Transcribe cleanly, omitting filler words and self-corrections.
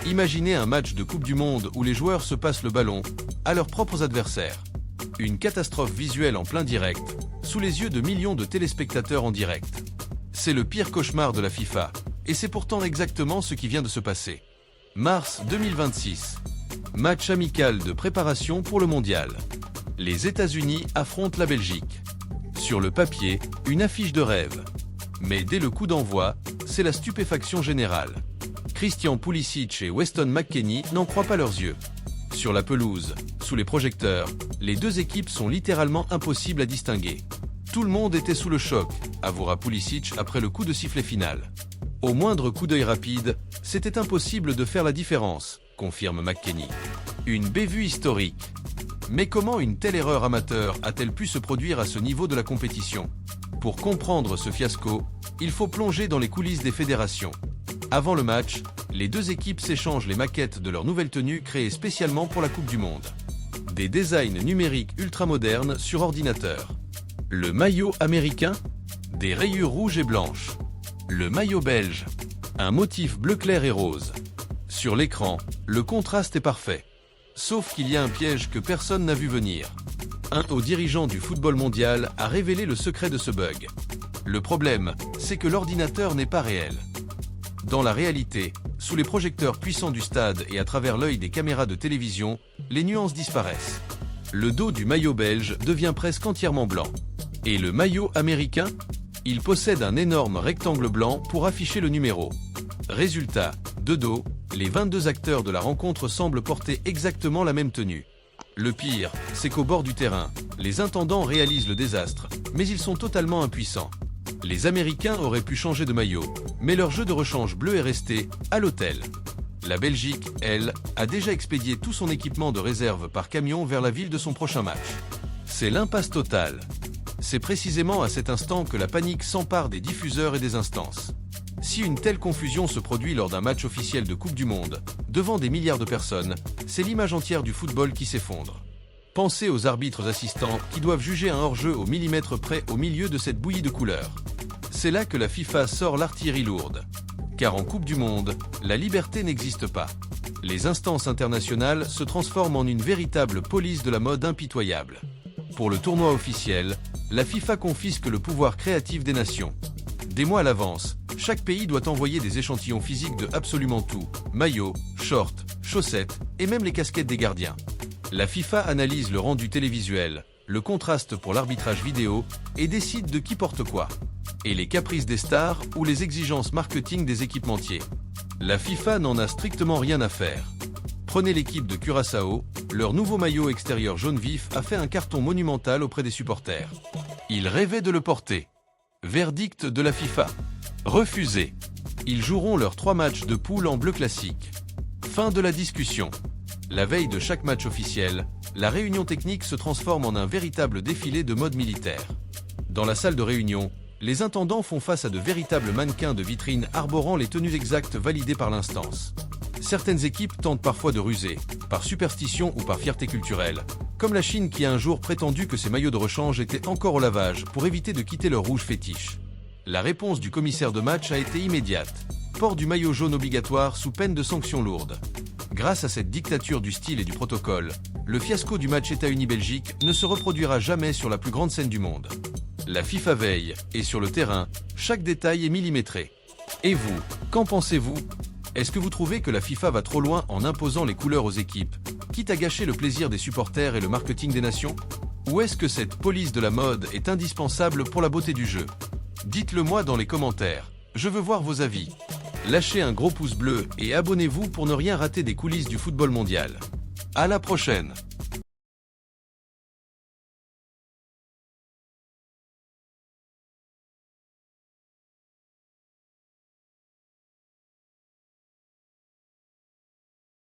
Imaginez un match de Coupe du Monde où les joueurs se passent le ballon à leurs propres adversaires. Une catastrophe visuelle en plein direct, sous les yeux de millions de téléspectateurs en direct. C'est le pire cauchemar de la FIFA, et c'est pourtant exactement ce qui vient de se passer. Mars 2026. Match amical de préparation pour le mondial. Les États-Unis affrontent la Belgique. Sur le papier, une affiche de rêve. Mais dès le coup d'envoi, c'est la stupéfaction générale. Christian Pulisic et Weston McKennie n'en croient pas leurs yeux. Sur la pelouse, sous les projecteurs, les deux équipes sont littéralement impossibles à distinguer. Tout le monde était sous le choc, avouera Pulisic après le coup de sifflet final. Au moindre coup d'œil rapide, c'était impossible de faire la différence, confirme McKennie. Une bévue historique. Mais comment une telle erreur amateur a-t-elle pu se produire à ce niveau de la compétition? Pour comprendre ce fiasco, il faut plonger dans les coulisses des fédérations. Avant le match, les deux équipes s'échangent les maquettes de leurs nouvelles tenues créées spécialement pour la Coupe du Monde. Des designs numériques ultramodernes sur ordinateur. Le maillot américain, des rayures rouges et blanches. Le maillot belge, un motif bleu clair et rose. Sur l'écran, le contraste est parfait. Sauf qu'il y a un piège que personne n'a vu venir. Un haut dirigeant du football mondial a révélé le secret de ce bug. Le problème, c'est que l'ordinateur n'est pas réel. Dans la réalité, sous les projecteurs puissants du stade et à travers l'œil des caméras de télévision, les nuances disparaissent. Le dos du maillot belge devient presque entièrement blanc. Et le maillot américain? Il possède un énorme rectangle blanc pour afficher le numéro. Résultat, de dos, les 22 acteurs de la rencontre semblent porter exactement la même tenue. Le pire, c'est qu'au bord du terrain, les intendants réalisent le désastre, mais ils sont totalement impuissants. Les Américains auraient pu changer de maillot, mais leur jeu de rechange bleu est resté à l'hôtel. La Belgique, elle, a déjà expédié tout son équipement de réserve par camion vers la ville de son prochain match. C'est l'impasse totale. C'est précisément à cet instant que la panique s'empare des diffuseurs et des instances. Si une telle confusion se produit lors d'un match officiel de Coupe du Monde, devant des milliards de personnes, c'est l'image entière du football qui s'effondre. Pensez aux arbitres assistants qui doivent juger un hors-jeu au millimètre près au milieu de cette bouillie de couleurs. C'est là que la FIFA sort l'artillerie lourde. Car en Coupe du Monde, la liberté n'existe pas. Les instances internationales se transforment en une véritable police de la mode impitoyable. Pour le tournoi officiel, la FIFA confisque le pouvoir créatif des nations. Des mois à l'avance, chaque pays doit envoyer des échantillons physiques de absolument tout, maillots, shorts, chaussettes et même les casquettes des gardiens. La FIFA analyse le rendu télévisuel, le contraste pour l'arbitrage vidéo et décide de qui porte quoi. Et les caprices des stars ou les exigences marketing des équipementiers. La FIFA n'en a strictement rien à faire. Prenez l'équipe de Curaçao, leur nouveau maillot extérieur jaune vif a fait un carton monumental auprès des supporters. Ils rêvaient de le porter. Verdict de la FIFA. Refusé. Ils joueront leurs 3 matchs de poule en bleu classique. Fin de la discussion. La veille de chaque match officiel, la réunion technique se transforme en un véritable défilé de mode militaire. Dans la salle de réunion, les intendants font face à de véritables mannequins de vitrine arborant les tenues exactes validées par l'instance. Certaines équipes tentent parfois de ruser, par superstition ou par fierté culturelle, comme la Chine qui a un jour prétendu que ses maillots de rechange étaient encore au lavage pour éviter de quitter leur rouge fétiche. La réponse du commissaire de match a été immédiate. Port du maillot jaune obligatoire sous peine de sanctions lourdes. Grâce à cette dictature du style et du protocole, le fiasco du match États-Unis-Belgique ne se reproduira jamais sur la plus grande scène du monde. La FIFA veille, et sur le terrain, chaque détail est millimétré. Et vous, qu'en pensez-vous? Est-ce que vous trouvez que la FIFA va trop loin en imposant les couleurs aux équipes, quitte à gâcher le plaisir des supporters et le marketing des nations? Ou est-ce que cette police de la mode est indispensable pour la beauté du jeu? Dites-le moi dans les commentaires, je veux voir vos avis. Lâchez un gros pouce bleu et abonnez-vous pour ne rien rater des coulisses du football mondial. À la prochaine!